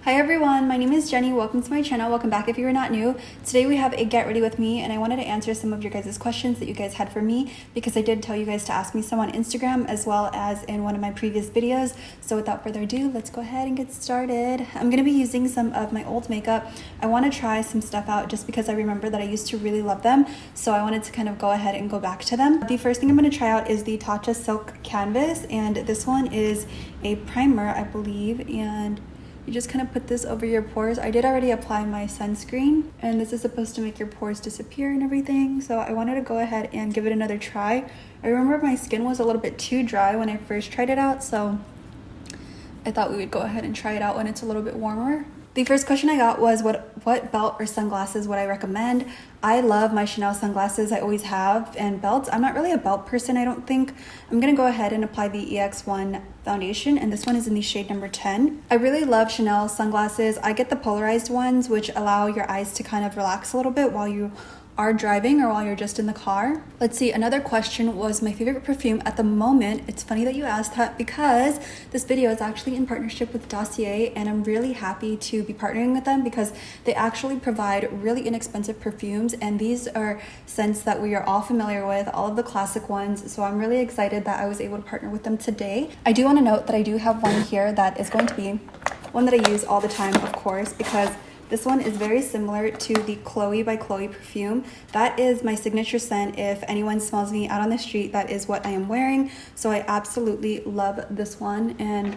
Hi everyone, my name is Jenny. Welcome to my channel. Welcome back if you are not new. Today we have a get ready with me and I wanted to answer some of your guys' questions that you guys had for me because I did tell you guys to ask me some on Instagram as well as in one of my previous videos. So without further ado, let's go ahead and get started. I'm going to be using some of my old makeup. I want to try some stuff out just because I remember that I used to really love them. So I wanted to kind of go ahead and go back to them. The first thing I'm going to try out is the Tatcha Silk Canvas, and this one is a primer, I believe, and you just kind of put this over your pores. I did already apply my sunscreen and this is supposed to make your pores disappear and everything. So I wanted to go ahead and give it another try. I remember my skin was a little bit too dry when I first tried it out. So I thought we would go ahead and try it out when it's a little bit warmer. The first question I got was what belt or sunglasses would I recommend? I love my Chanel sunglasses. I always have, and belts. I'm not really a belt person, I don't think. I'm going to go ahead and apply the EX1 foundation, and this one is in the shade number 10. I really love Chanel sunglasses. I get the polarized ones, which allow your eyes to kind of relax a little bit while you are driving or while you're just in the car. Let's see, another question was my favorite perfume at the moment. It's funny that you asked that because this video is actually in partnership with Dossier, and I'm really happy to be partnering with them because they actually provide really inexpensive perfumes, and these are scents that we are all familiar with, all of the classic ones. So I'm really excited that I was able to partner with them today. I do want to note that I do have one here that is going to be one that I use all the time, of course, because this one is very similar to the Chloe by Chloe perfume. That is my signature scent. If anyone smells me out on the street, that is what I am wearing. So I absolutely love this one. And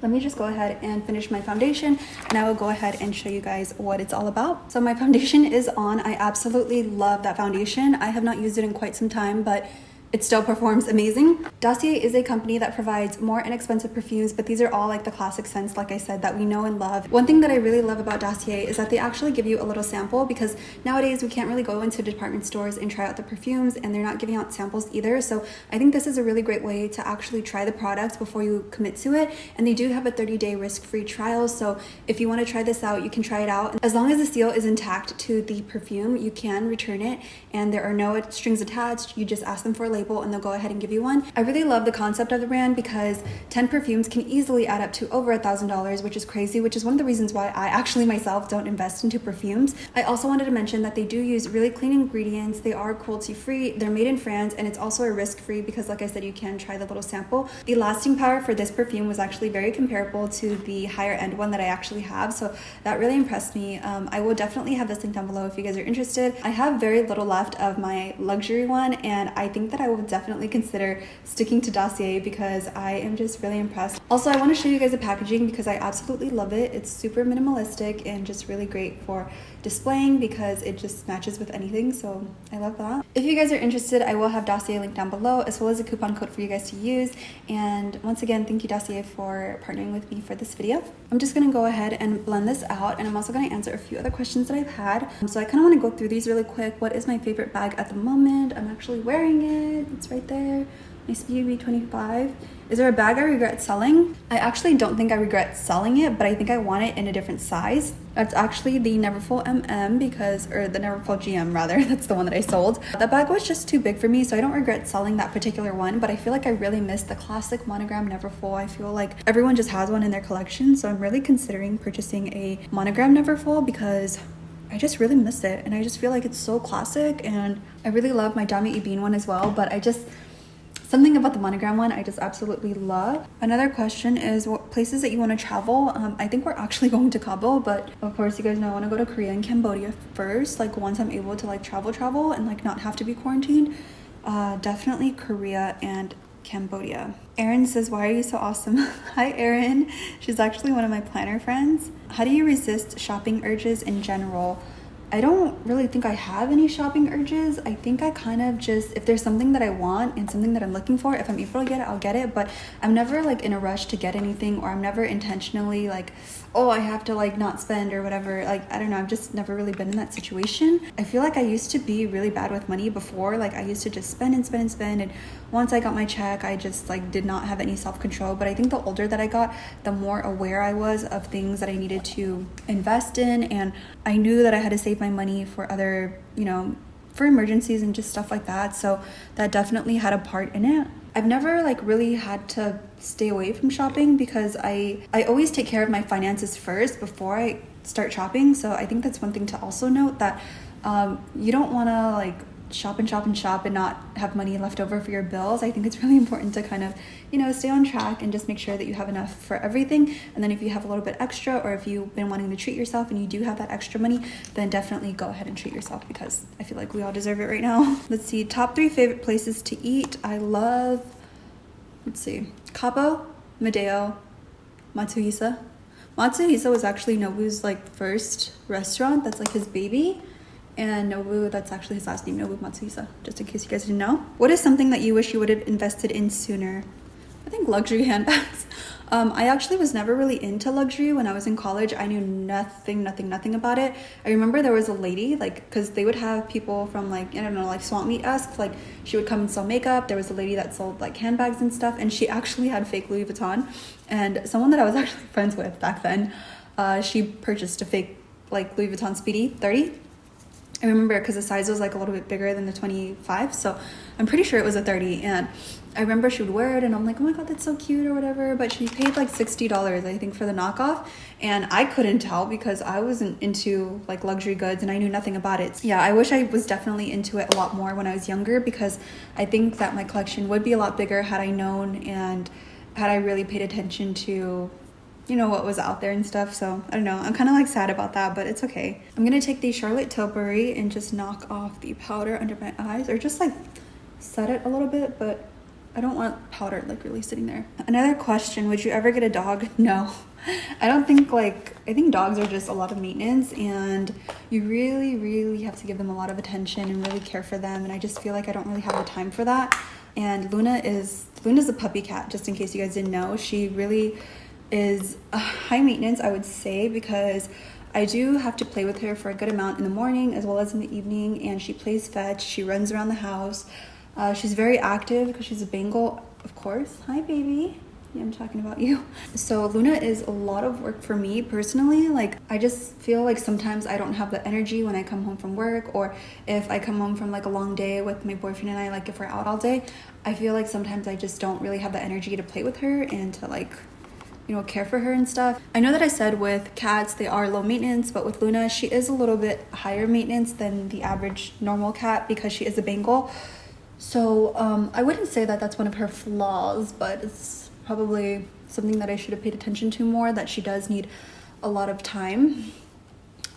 let me just go ahead and finish my foundation and I will go ahead and show you guys what it's all about. So my foundation is on. I absolutely love that foundation. I have not used it in quite some time, but it still performs amazing. Dossier is a company that provides more inexpensive perfumes, but these are all like the classic scents, like I said, that we know and love. One thing that I really love about Dossier is that they actually give you a little sample, because nowadays we can't really go into department stores and try out the perfumes, and they're not giving out samples either. So I think this is a really great way to actually try the products before you commit to it. And they do have a 30-day risk-free trial. So if you want to try this out, you can try it out. As long as the seal is intact to the perfume, you can return it and there are no strings attached. You just ask them for a label and they'll go ahead and give you one. I really love the concept of the brand because 10 perfumes can easily add up to over $1,000, which is crazy, which is one of the reasons why I actually myself don't invest into perfumes. I also wanted to mention that they do use really clean ingredients. They are cruelty free, they're made in France, and it's also a risk free because, like I said, you can try the little sample. The lasting power for this perfume was actually very comparable to the higher end one that I actually have, so that really impressed me. I will definitely have this link down below if you guys are interested. I have very little left of my luxury one, and I think that I will definitely consider sticking to Dossier because I am just really impressed. Also, I want to show you guys the packaging because I absolutely love it. It's super minimalistic and just really great for displaying because it just matches with anything, so I love that. If you guys are interested, I will have Dossier linked down below as well as a coupon code for you guys to use. And once again, thank you Dossier for partnering with me for this video. I'm just going to go ahead and blend this out, and I'm also going to answer a few other questions that I've had. So I kind of want to go through these really quick. What is my favorite bag at the moment? I'm actually wearing it. It's right there. My Speedy 25. Is there a bag I regret selling? I actually don't think I regret selling it, but I think I want it in a different size. That's actually the Neverfull MM or the Neverfull GM rather. That's the one that I sold. That bag was just too big for me, so I don't regret selling that particular one, but I feel like I really miss the classic Monogram Neverfull. I feel like everyone just has one in their collection, so I'm really considering purchasing a Monogram Neverfull because I just really miss it, and I just feel like it's so classic. And I really love my Dami Ibeen one as well, but something about the Monogram one I just absolutely love. Another question is what places that you want to travel. I think we're actually going to Kabul, but of course you guys know I want to go to Korea and Cambodia first, like once I'm able to like travel and like not have to be quarantined. Definitely Korea and Cambodia. Erin says, why are you so awesome? Hi Erin. She's actually one of my planner friends. How do you resist shopping urges in general? I don't really think I have any shopping urges. I think I kind of just, if there's something that I want and something that I'm looking for, if I'm able to get it, I'll get it. But I'm never like in a rush to get anything, or I'm never intentionally like, oh, I have to like not spend or whatever. Like, I don't know, I've just never really been in that situation. I feel like I used to be really bad with money before. Like I used to just spend and spend and spend. And once I got my check, I just like did not have any self-control. But I think the older that I got, the more aware I was of things that I needed to invest in. And I knew that I had to save my money for other, for emergencies and just stuff like that. So that definitely had a part in it. I've never like really had to stay away from shopping because I always take care of my finances first before I start shopping. So I think that's one thing to also note, that you don't want to like shop and shop and shop and not have money left over for your bills. I think it's really important to kind of, you know, stay on track and just make sure that you have enough for everything. And then if you have a little bit extra, or if you've been wanting to treat yourself and you do have that extra money, then definitely go ahead and treat yourself, because I feel like we all deserve it right now. Let's see, top 3 favorite places to eat. I love, let's see, Cabo, Madeo, Matsuhisa. Matsuhisa was actually Nobu's like first restaurant. That's like his baby. And Nobu, that's actually his last name, Nobu Matsuhisa, just in case you guys didn't know. What is something that you wish you would have invested in sooner? I think luxury handbags. I actually was never really into luxury when I was in college. I knew nothing about it. I remember there was a lady, like, because they would have people from like, I don't know, like Swamp Meet-esque, like she would come and sell makeup. There was a lady that sold like handbags and stuff, and she actually had fake Louis Vuitton. And someone that I was actually friends with back then, she purchased a fake like Louis Vuitton Speedy 30. I remember because the size was like a little bit bigger than the 25, so I'm pretty sure it was a 30. And I remember she would wear it and I'm like, oh my god, that's so cute or whatever. But she paid like $60, I think, for the knockoff, and I couldn't tell because I wasn't into like luxury goods and I knew nothing about it. Yeah, I wish I was definitely into it a lot more when I was younger, because I think that my collection would be a lot bigger had I known and had I really paid attention to, you know, what was out there and stuff. So I don't know, I'm kind of like sad about that, but it's okay. I'm gonna take the Charlotte Tilbury and just knock off the powder under my eyes, or just like set it a little bit, but I don't want powder like really sitting there. Another question, would you ever get a dog? No. I don't think, like, I think dogs are just a lot of maintenance, and you really have to give them a lot of attention and really care for them, and I just feel like I don't really have the time for that. And Luna's a puppy cat, just in case you guys didn't know. She really is a high maintenance, I would say, because I do have to play with her for a good amount in the morning as well as in the evening, and she plays fetch, she runs around the house. She's very active because she's a Bengal, of course. Hi, baby. Yeah, I'm talking about you. So Luna is a lot of work for me personally. Like, I just feel like sometimes I don't have the energy when I come home from work, or if I come home from like a long day with my boyfriend and I, like if we're out all day, I feel like sometimes I just don't really have the energy to play with her and to like, you know, care for her and stuff. I know that I said with cats they are low maintenance, but with Luna, she is a little bit higher maintenance than the average normal cat because she is a Bengal. So I wouldn't say that that's one of her flaws, but it's probably something that I should have paid attention to more, that she does need a lot of time.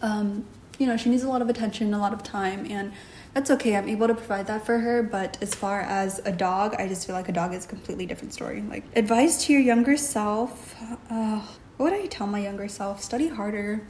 You know, she needs a lot of attention, a lot of time, and that's okay. I'm able to provide that for her. But as far as a dog, I just feel like a dog is a completely different story. Like, advice to your younger self. What would I tell my younger self? Study harder.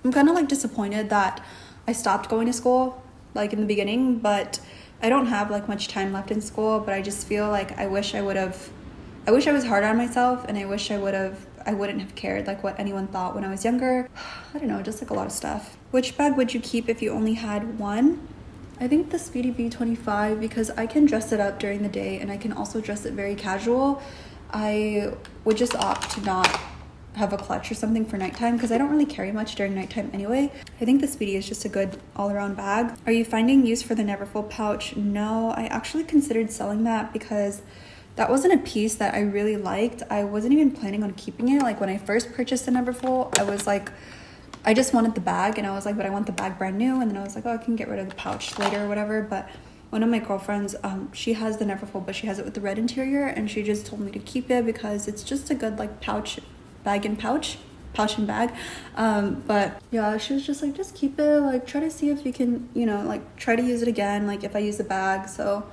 I'm kind of like disappointed that I stopped going to school like in the beginning, but I don't have like much time left in school. But I just feel like I wish I was harder on myself, and I wish I wouldn't have cared like what anyone thought when I was younger. I don't know, just like a lot of stuff. Which bag would you keep if you only had one? I think the Speedy B25, because I can dress it up during the day and I can also dress it very casual. I would just opt to not have a clutch or something for nighttime because I don't really carry much during nighttime anyway. I think the Speedy is just a good all-around bag. Are you finding use for the Neverfull pouch? No, I actually considered selling that because that wasn't a piece that I really liked. I wasn't even planning on keeping it. Like, when I first purchased the Neverfull, I was like, I just wanted the bag, and I was like, but I want the bag brand new. And then I was like, oh, I can get rid of the pouch later or whatever. But one of my girlfriends, she has the Neverfull, but she has it with the red interior, and she just told me to keep it because it's just a good like pouch and bag. But yeah, she was just like, just keep it, like try to see if you can, you know, like try to use it again, like if I use the bag. So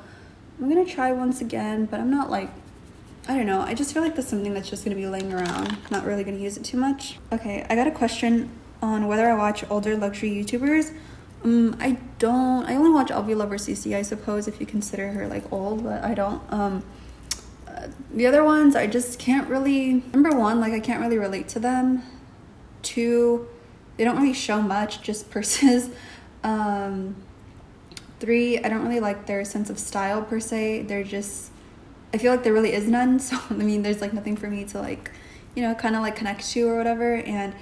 I'm gonna try once again, but I'm not like, I don't know, I just feel like that's something that's just gonna be laying around, not really gonna use it too much. Okay, I got a question on whether I watch older luxury YouTubers. I don't. I only watch LV Lover CC, I suppose, if you consider her like old, but I don't. The other ones, I just can't really, number one, like I can't really relate to them. Two, they don't really show much, just purses. Three, I don't really like their sense of style per se. They're just, I feel like there really is none. So I mean, there's like nothing for me to like, you know, kind of like connect to or whatever. And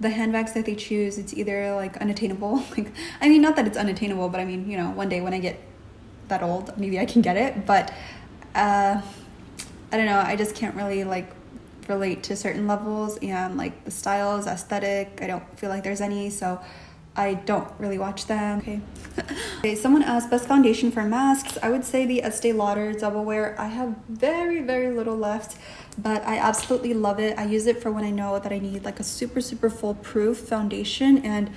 the handbags that they choose, it's either like unattainable, like, I mean, not that it's unattainable, but I mean, you know, one day when I get that old, maybe I can get it, but I don't know, I just can't really like relate to certain levels, and like the styles, aesthetic, I don't feel like there's any, so I don't really watch them. Okay, someone asked best foundation for masks. I would say the Estee Lauder Double Wear. I have very little left, but I absolutely love it. I use it for when I know that I need like a super foolproof foundation, and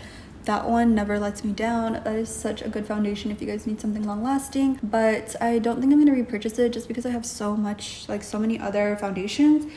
that one never lets me down. That is such a good foundation if you guys need something long lasting, but I don't think I'm gonna repurchase it just because I have so many other foundations.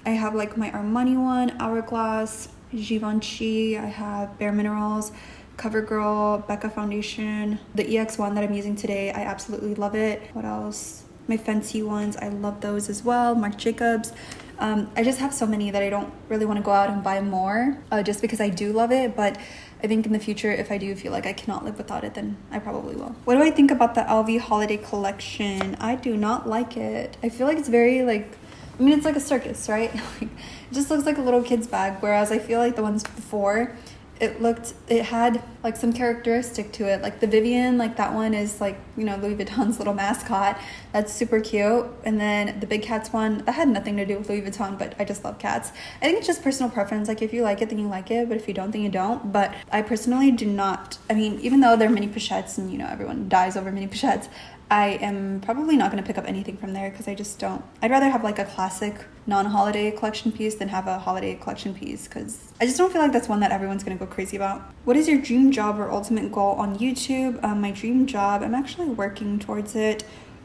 I have like my Armani one, Hourglass, Givenchy, I have Bare Minerals, CoverGirl, Becca foundation, the EX1 that I'm using today, I absolutely love it. What else? My Fenty ones, I love those as well. Marc Jacobs. I just have so many that I don't really want to go out and buy more just because I do love it, but I think in the future, if I do feel like I cannot live without it, then I probably will. What do I think about the LV holiday collection? I do not like it. I feel like it's very like, I mean, it's like a circus, right? Like, it just looks like a little kid's bag, whereas I feel like the ones before, it had like some characteristic to it. Like the Vivian, like that one is like, you know, Louis Vuitton's little mascot. That's super cute. And then the Big Cats one, that had nothing to do with Louis Vuitton, but I just love cats. I think it's just personal preference. Like if you like it, then you like it, but if you don't, then you don't. But I personally do not, I mean, even though they're mini pochettes and, you know, everyone dies over mini pochettes, I am probably not going to pick up anything from there because I just don't. I'd rather have like a classic non-holiday collection piece than have a holiday collection piece because I just don't feel like that's one that everyone's going to go crazy about. What is your dream job or ultimate goal on YouTube? My dream job, I'm actually working towards it.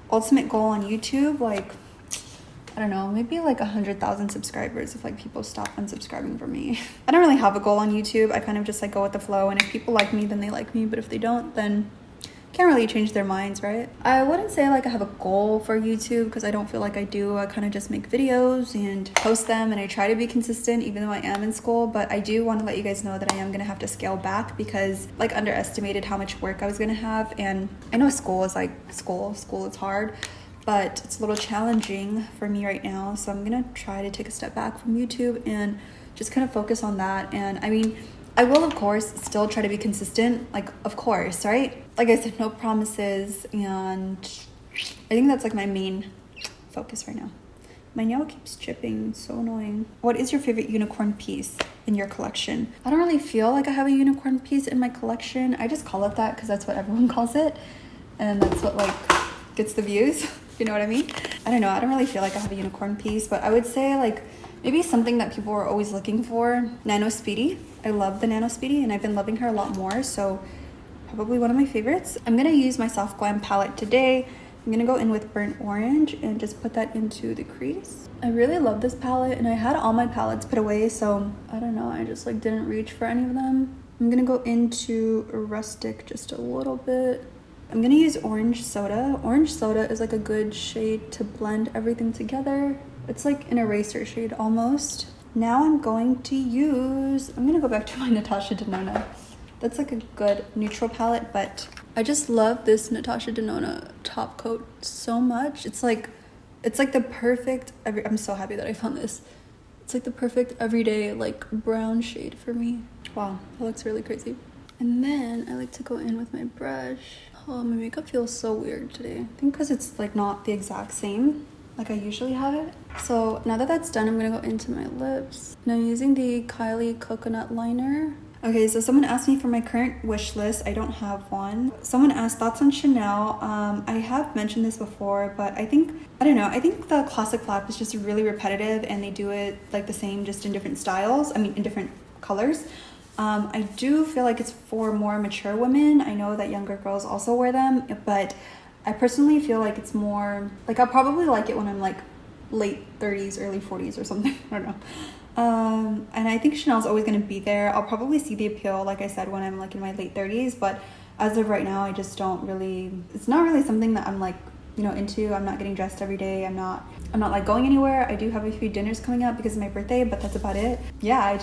Ultimate goal on YouTube, like, I don't know, maybe like 100,000 subscribers if like people stop unsubscribing from me. I don't really have a goal on YouTube. I kind of just like go with the flow, and if people like me, then they like me, but if they don't, then can't really change their minds, right? I wouldn't say like I have a goal for YouTube because I don't feel like I do. I kind of just make videos and post them, and I try to be consistent even though I am in school, but I do want to let you guys know that I am going to have to scale back because like underestimated how much work I was going to have. And I know school is like school is hard, but it's a little challenging for me right now, so I'm going to try to take a step back from YouTube and just kind of focus on that. And I mean, I will, of course, still try to be consistent, like, of course, right? Like I said, no promises, and I think that's like my main focus right now. My nail keeps chipping, it's so annoying. What is your favorite unicorn piece in your collection? I don't really feel like I have a unicorn piece in my collection. I just call it that because that's what everyone calls it, and that's what like gets the views, you know what I mean? I don't know, I don't really feel like I have a unicorn piece, but I would say like maybe something that people are always looking for, Nano Speedy. I love the Nano Speedy, and I've been loving her a lot more, so probably one of my favorites. I'm gonna use my Soft Glam palette today. I'm gonna go in with Burnt Orange and just put that into the crease. I really love this palette, and I had all my palettes put away, so I don't know, I just like didn't reach for any of them. I'm gonna go into Rustic just a little bit. I'm gonna use Orange Soda. Orange Soda is like a good shade to blend everything together. It's like an eraser shade almost. Now I'm going to go back to my Natasha Denona. That's like a good neutral palette, but I just love this Natasha Denona top coat so much. It's like the perfect, I'm so happy that I found this. It's like the perfect everyday like brown shade for me. Wow, that looks really crazy. And then I like to go in with my brush. Oh, my makeup feels so weird today. I think because it's like not the exact same like I usually have it. So now that that's done, I'm gonna go into my lips. And I'm using the Kylie Coconut Liner. Okay, so someone asked me for my current wish list. I don't have one. Someone asked thoughts on Chanel. I have mentioned this before, but I think the classic flap is just really repetitive, and they do it like the same, just in different styles. I mean, in different colors. I do feel like it's for more mature women. I know that younger girls also wear them, but I personally feel like it's more, like I'll probably like it when I'm like late 30s, early 40s or something. I don't know. And I think Chanel's always going to be there. I'll probably see the appeal, like I said, when I'm like in my late 30s, but as of right now, I just don't really, it's not really something that I'm like, you know, into. I'm not getting dressed every day. I'm not like going anywhere. I do have a few dinners coming up because of my birthday, but that's about it. Yeah, I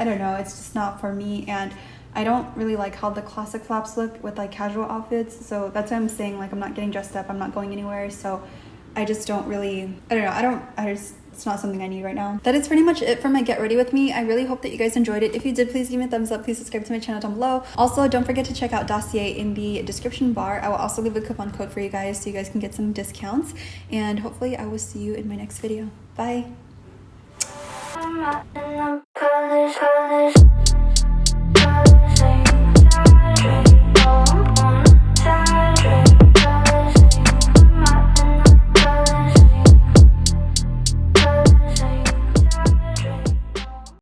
don't know. It's just not for me. And I don't really like how the classic flaps look with like casual outfits. So that's why I'm saying like I'm not getting dressed up. I'm not going anywhere. So I just don't really, I don't know. it's not something I need right now. That is pretty much it for my get ready with me. I really hope that you guys enjoyed it. If you did, please give me a thumbs up. Please subscribe to my channel down below. Also, don't forget to check out Dossier in the description bar. I will also leave a coupon code for you guys so you guys can get some discounts. And hopefully I will see you in my next video. Bye.